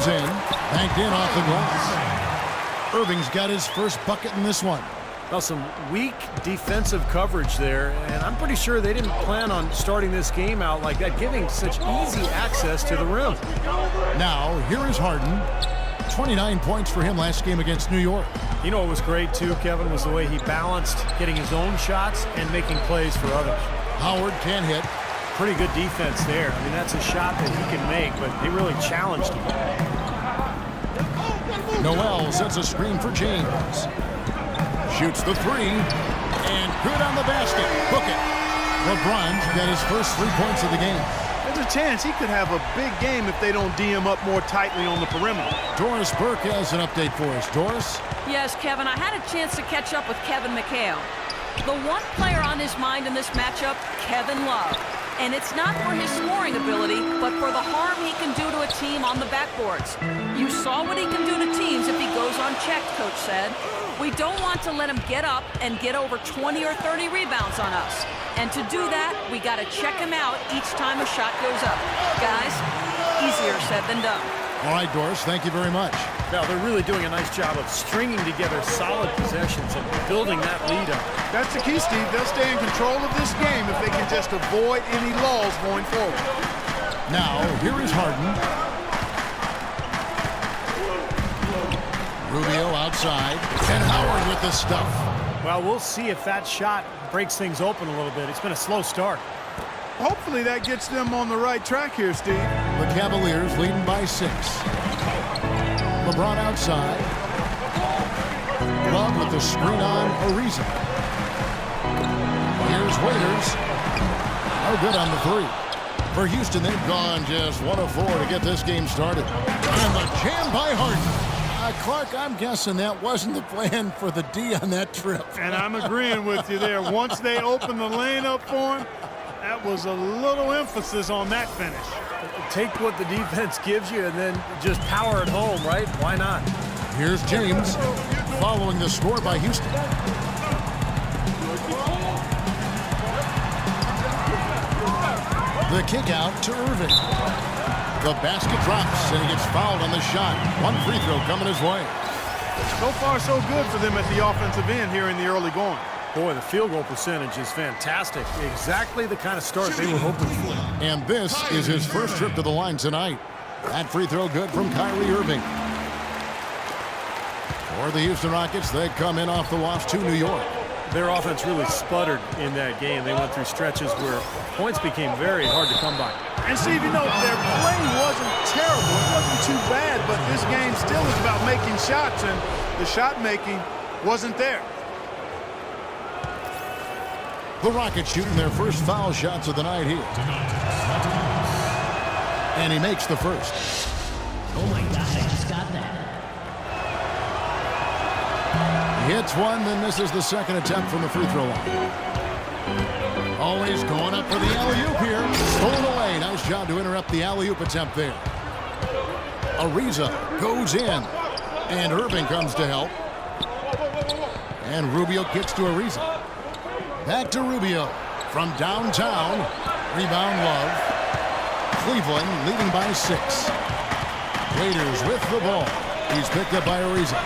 goes in. Banked in off the glass. Irving's got his first bucket in this one. Well, some weak defensive coverage there, and I'm pretty sure they didn't plan on starting this game out like that, giving such easy access to the rim. Now, here is Harden. 29 points for him last game against New York. You know what was great, too, Kevin, was the way he balanced getting his own shots and making plays for others. Howard can't hit. Pretty good defense there. I mean, that's a shot that he can make, but they really challenged him. Noel sets a screen for James. Shoots the three, and good on the basket. Book it. LeBron's got his first 3 points of the game. There's a chance he could have a big game if they don't D him up more tightly on the perimeter. Doris Burke has an update for us. Doris? Yes, Kevin, I had a chance to catch up with Kevin McHale. The one player on his mind in this matchup, Kevin Love. And it's not for his scoring ability, but for the harm he can do to a team on the backboards. You saw what he can do to teams if he goes unchecked, Coach said. We don't want to let him get up and get over 20 or 30 rebounds on us. And to do that, we got to check him out each time a shot goes up. Guys, easier said than done. All right, Doris, thank you very much. Now, they're really doing a nice job of stringing together solid possessions and building that lead up. That's the key, Steve. They'll stay in control of this game if they can just avoid any lulls going forward. Now, here is Harden. Rubio outside. And Howard with the stuff. Well, we'll see if that shot breaks things open a little bit. It's been a slow start. Hopefully that gets them on the right track here, Steve. The Cavaliers leading by 6. LeBron outside. Love with the screen on Ariza. Here's Waiters. No good on the three. For Houston, they've gone just 1 of 4 to get this game started. And the jam by Harden. Clark, I'm guessing that wasn't the plan for the D on that trip. And I'm agreeing with you there. Once they opened the lane up for him, that was a little emphasis on that finish. Take what the defense gives you and then just power it home, right? Why not? Here's James following the score by Houston. The kick out to Irving. The basket drops, and he gets fouled on the shot. One free throw coming his way. So far, so good for them at the offensive end here in the early going. Boy, the field goal percentage is fantastic. Exactly the kind of start they were hoping for. And this is his first trip to the line tonight. That free throw good from Kyrie Irving. For the Houston Rockets, they come in off the loss to New York. Their offense really sputtered in that game. They went through stretches where points became very hard to come by. And Steve, you know, their play wasn't terrible. It wasn't too bad, but this game still is about making shots, and the shot making wasn't there. The Rockets shooting their first foul shots of the night here. And he makes the first. Oh my God, I just got that. He hits one, then misses the second attempt from the free throw line. Always going up for the alley-oop here. Stolen away. Nice job to interrupt the alley-oop attempt there. Ariza goes in. And Irving comes to help. And Rubio kicks to Ariza. Back to Rubio. From downtown. Rebound Love. Cleveland leading by 6. Raiders with the ball. He's picked up by Ariza.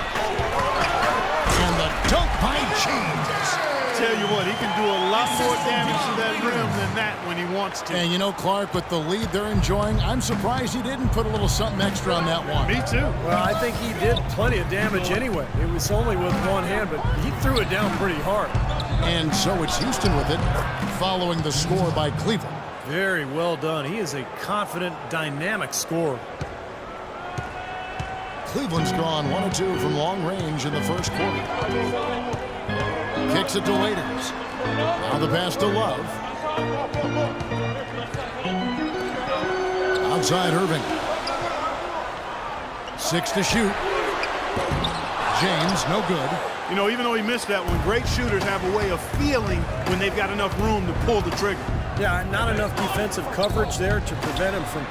And the dunk by James. Tell you what, he can do a lot more damage to that rim than that when he wants to. And you know, Clark, with the lead they're enjoying, I'm surprised he didn't put a little something extra on that one. Me too. Well, I think he did plenty of damage anyway. It was only with one hand, but he threw it down pretty hard. And so it's Houston with it, following the score by Cleveland. Very well done. He is a confident, dynamic scorer. Cleveland's gone 1 of 2 from long range in the first quarter. Kicks it to Waiters. Now the pass to Love. Outside Irving. 6 to shoot. James, no good. You know, even though he missed that one, great shooters have a way of feeling when they've got enough room to pull the trigger. Yeah, not enough defensive coverage there to prevent him from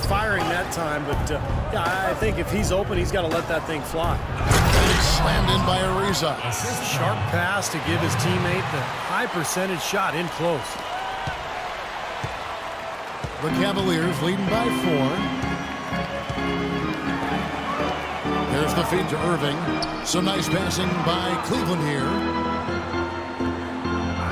firing that time. But, yeah, I think if he's open, he's got to let that thing fly. Slammed in by Ariza. Sharp pass to give his teammate the high percentage shot in close. The Cavaliers leading by 4. Here's the feed to Irving. Some nice passing by Cleveland here.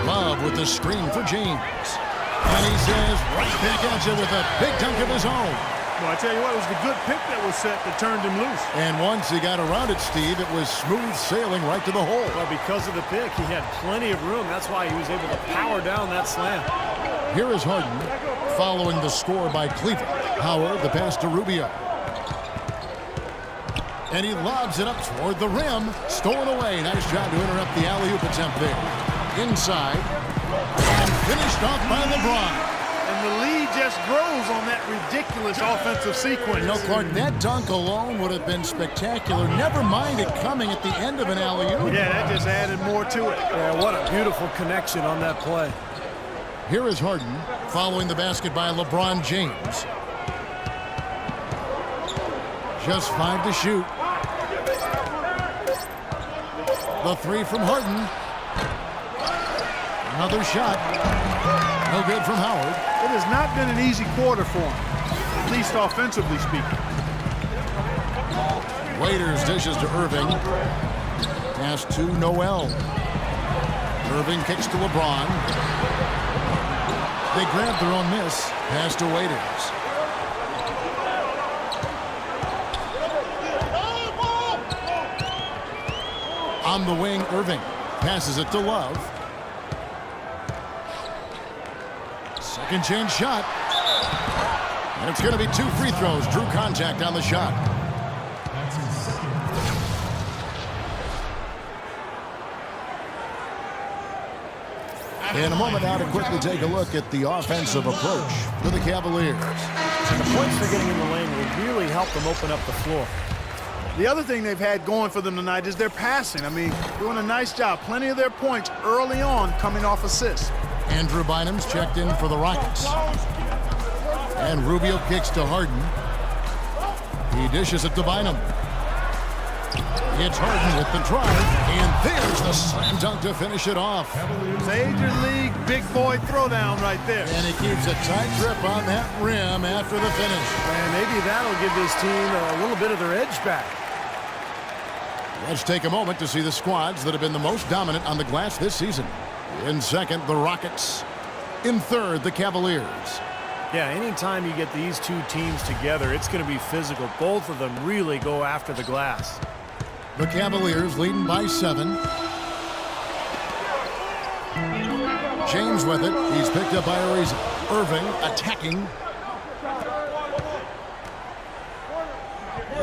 Love with the screen for James. And he says right back at you with a big dunk of his own. Well, I tell you what, it was the good pick that was set that turned him loose. And once he got around it, Steve, it was smooth sailing right to the hole. Well, because of the pick, he had plenty of room. That's why he was able to power down that slam. Here is Harden following the score by Cleveland. Howard, the pass to Rubio. And he lobs it up toward the rim. Stolen away. Nice job to interrupt the alley-oop attempt there. Inside. And finished off by LeBron. And the lead just grows on that ridiculous offensive sequence. You know, Clark, that dunk alone would have been spectacular. Never mind it coming at the end of an alley-oop. Yeah, that just added more to it. Yeah, what a beautiful connection on that play. Here is Harden following the basket by LeBron James. Just 5 to shoot. The three from Harden. Another shot. No good from Howard. It has not been an easy quarter for him, at least offensively speaking. Waiters dishes to Irving. Pass to Noel. Irving kicks to LeBron. They grab their own miss. Pass to Waiters. On the wing, Irving passes it to Love. Second chance shot. And it's going to be 2 free throws. Drew contact on the shot. In a moment now to quickly take a look at the offensive approach for the Cavaliers. And the points they're getting in the lane will really help them open up the floor. The other thing they've had going for them tonight is their passing. I mean, doing a nice job. Plenty of their points early on coming off assists. Andrew Bynum's checked in for the Rockets. And Rubio kicks to Harden. He dishes it to Bynum. It's Harden with the drive. And there's the slam dunk to finish it off. Major league big boy throwdown right there. And he keeps a tight grip on that rim after the finish. And maybe that'll give this team a little bit of their edge back. Let's take a moment to see the squads that have been the most dominant on the glass this season. In second, the Rockets. In third, the Cavaliers. Yeah, anytime you get these two teams together, it's going to be physical. Both of them really go after the glass. The Cavaliers leading by 7. James with it. He's picked up by Ariza. Irving attacking.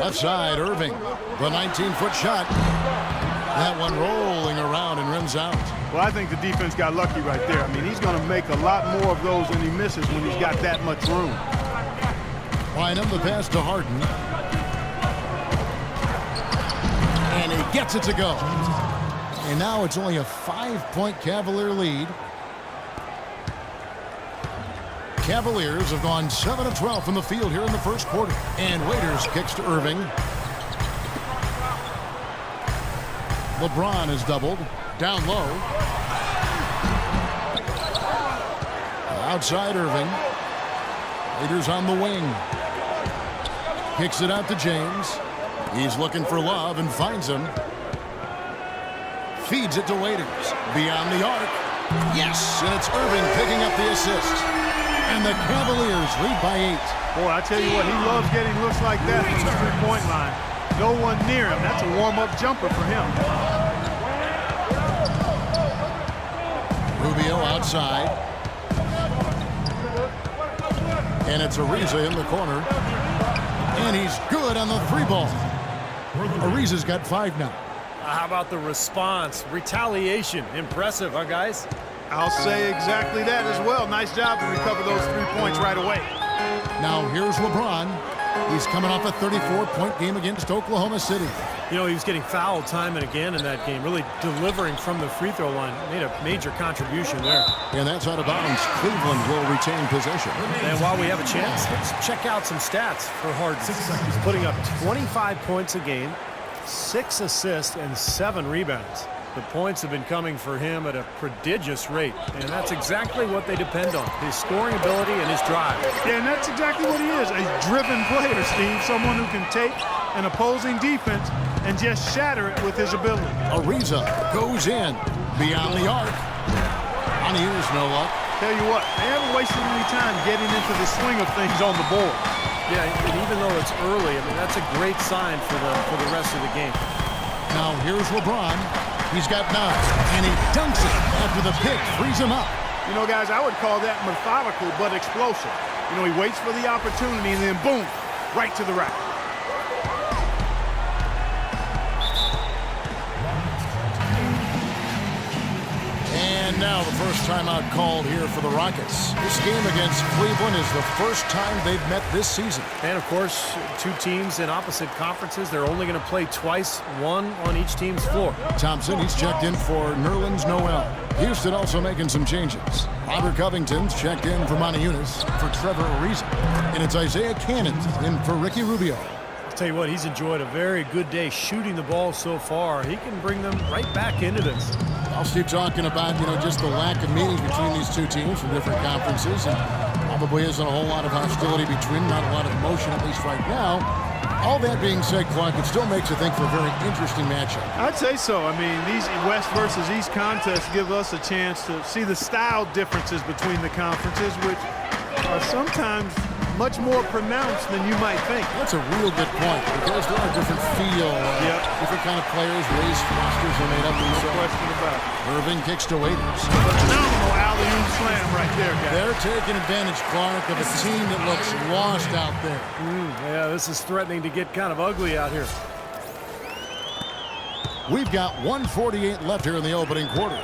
Left side, Irving. The 19-foot shot. That one rolling around and rims out. Well, I think the defense got lucky right there. I mean, he's going to make a lot more of those than he misses when he's got that much room. Bynum, the pass to Harden. And he gets it to go. And now it's only a 5-point Cavalier lead. Cavaliers have gone 7 of 12 from the field here in the first quarter. And Waiters kicks to Irving. LeBron is doubled. Down low. Outside Irving. Waiters on the wing. Kicks it out to James. He's looking for Love and finds him. Feeds it to Waiters. Beyond the arc. Yes! And it's Irving picking up the assist. And the Cavaliers lead by 8. Boy, I tell you what, he loves getting looks like that from the three-point line. No one near him. That's a warm-up jumper for him. Rubio outside. And it's Ariza in the corner. And he's good on the 3-ball. Ariza's got 5 now. How about the response? Retaliation. Impressive, huh, guys? I'll say exactly that as well. Nice job to recover those 3 points right away. Now here's LeBron. He's coming off a 34-point game against Oklahoma City. You know, he was getting fouled time and again in that game, really delivering from the free throw line. Made a major contribution there. And that's out of bounds. Cleveland will retain possession. And while we have a chance, let's check out some stats for Harden. He's putting up 25 points a game, 6 assists, and 7 rebounds. The points have been coming for him at a prodigious rate, and that's exactly what they depend on, his scoring ability and his drive. Yeah, and that's exactly what he is, a driven player, Steve, someone who can take an opposing defense and just shatter it with his ability. Ariza goes in beyond the arc. On the ears, no luck. Tell you what, they haven't wasted any time getting into the swing of things on the board. Yeah, and even though it's early, I mean, that's a great sign for the rest of the game. Now here's LeBron. He's got 9, and he dunks it after the pick frees him up. You know, guys, I would call that methodical but explosive. You know, he waits for the opportunity and then boom, right to the rack. And now the first timeout called here for the Rockets. This game against Cleveland is the first time they've met this season. And, of course, two teams in opposite conferences. They're only going to play twice, one on each team's floor. Thompson, he's checked in for Nerlens Noel. Houston also making some changes. Robert Covington's checked in for Monty Eunice for Trevor Ariza. And it's Isaiah Cannon in for Ricky Rubio. I'll tell you what, he's enjoyed a very good day shooting the ball so far. He can bring them right back into this. I'll keep talking about, just the lack of meetings between these two teams from different conferences. And probably isn't a whole lot of hostility between, not a lot of emotion, at least right now. All that being said, Clark, it still makes you think for a very interesting matchup. I'd say so. I mean, these West versus East contests give us a chance to see the style differences between the conferences, which are sometimes much more pronounced than you might think. That's a real good point, because there are different feel, different kind of players, race rosters are made up. No question about it. Irving kicks to Waiters. Phenomenal alley-oop slam right there, guys. They're taking advantage, Clark, of a team that looks lost out there. Yeah, this is threatening to get kind of ugly out here. We've got 1:48 left here in the opening quarter.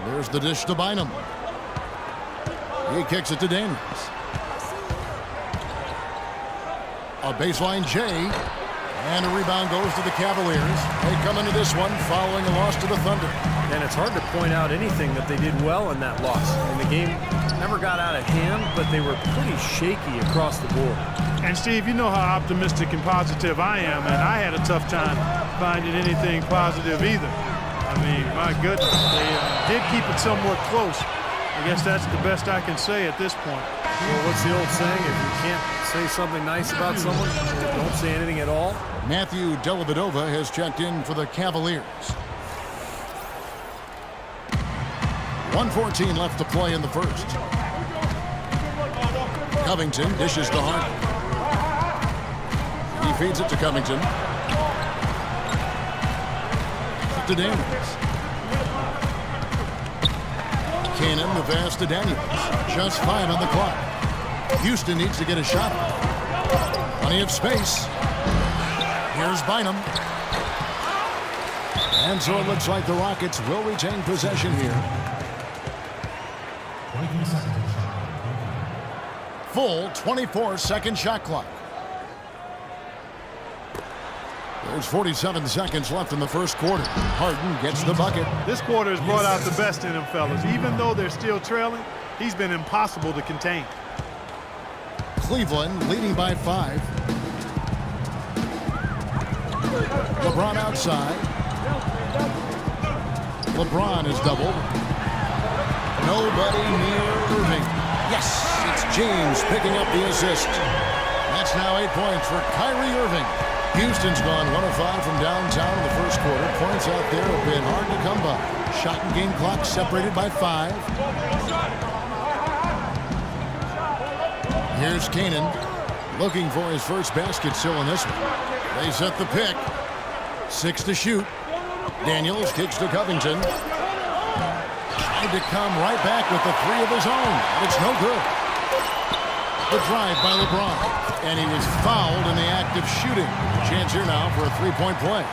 There's the dish to Bynum. He kicks it to Daniels. A baseline J, and a rebound goes to the Cavaliers. They come into this one following a loss to the Thunder. And it's hard to point out anything that they did well in that loss. And the game never got out of hand, but they were pretty shaky across the board. And Steve, you know how optimistic and positive I am, and I had a tough time finding anything positive either. I mean, my goodness, they did keep it somewhat close. I guess that's the best I can say at this point. Well, what's the old saying? If you can't say something nice about someone, don't say anything at all. Matthew Dellavedova has checked in for the Cavaliers. 1:14 left to play in the first. Covington dishes to Harden. He feeds it to Covington. To Daniels. Cannon, the pass to Daniels. Just 5 on the clock. Houston needs to get a shot. Plenty of space. Here's Bynum. And so it looks like the Rockets will retain possession here. Full 24-second shot clock. There's 47 seconds left in the first quarter. Harden gets the bucket. This quarter has brought out the best in him, fellas. Even though they're still trailing, he's been impossible to contain. Cleveland leading by 5. LeBron outside. LeBron is doubled. Nobody near Irving. Yes, it's James picking up the assist. That's now 8 points for Kyrie Irving. Houston's gone 105 from downtown in the first quarter. Points out there have been hard to come by. Shot and game clock separated by 5. Here's Canaan looking for his first basket still in this one. They set the pick. 6 to shoot. Daniels kicks to Covington. Tried to come right back with the 3 of his own. But it's no good. The drive by LeBron. And he was fouled in the act of shooting. Chance here now for a 3-point play.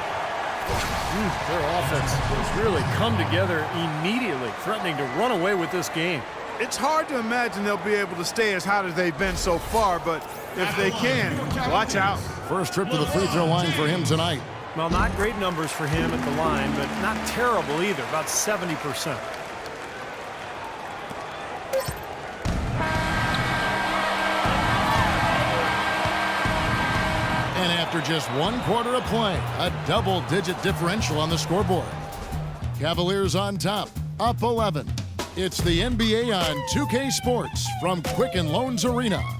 Their offense has really come together immediately, threatening to run away with this game. It's hard to imagine they'll be able to stay as hot as they've been so far, but if they can, watch out. First trip to the free throw line for him tonight. Well, not great numbers for him at the line, but not terrible either, about 70%. And after just 1 quarter of play, a double-digit differential on the scoreboard. Cavaliers on top, up 11. It's the NBA on 2K Sports from Quicken Loans Arena.